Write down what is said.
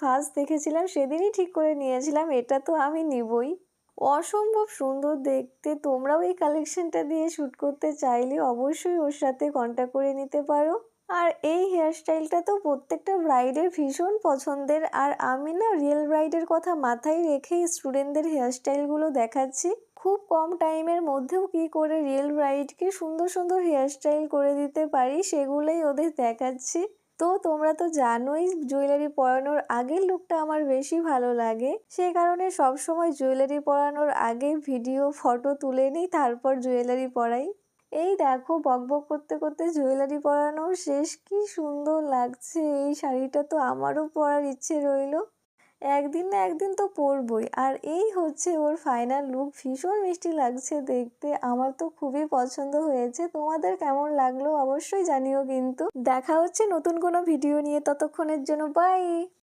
First দেখেছিলাম সেদিনই ঠিক করে নিয়েছিলাম এটা তো আমি নিবই। অসম্ভব সুন্দর দেখতে। তোমরাও এই কালেকশনটা দিয়ে শ্যুট করতে চাইলে অবশ্যই ওর সাথে কন্ট্যাক্ট করে নিতে পারো। আর এই হেয়ারস্টাইলটা তো প্রত্যেকটা ব্রাইডের ভীষণ পছন্দের। আর আমি না রিয়েল ব্রাইডের কথা মাথায় রেখেই স্টুডেন্টদের হেয়ারস্টাইলগুলো দেখাচ্ছি। খুব কম টাইমের মধ্যেও কি করে রিয়েল ব্রাইডকে সুন্দর সুন্দর হেয়ারস্টাইল করে দিতে পারি সেগুলোই ওদের দেখাচ্ছি। তো তোমরা তো জানোই জুয়েলারি পরানোর আগের লুকটা আমার বেশি ভালো লাগে, সে কারণে সবসময় জুয়েলারি পরানোর আগে ভিডিও ফটো তুলে নিই, তারপর জুয়েলারি পরাই। এই দেখো বকবক করতে করতে জুয়েলারি পরানো শেষ। কি সুন্দর লাগছে এই শাড়িটা, তো আমারও পরার ইচ্ছে রইল। একদিন না একদিন তো পরবই। আর এই হচ্ছে ওর ফাইনাল লুক। ভীষণ মিষ্টি লাগছে দেখতে, আমার তো খুবই পছন্দ হয়েছে। তোমাদের কেমন লাগলো অবশ্যই জানিও। কিন্তু দেখা হচ্ছে নতুন কোনো ভিডিও নিয়ে, ততক্ষণের জন্য বাই।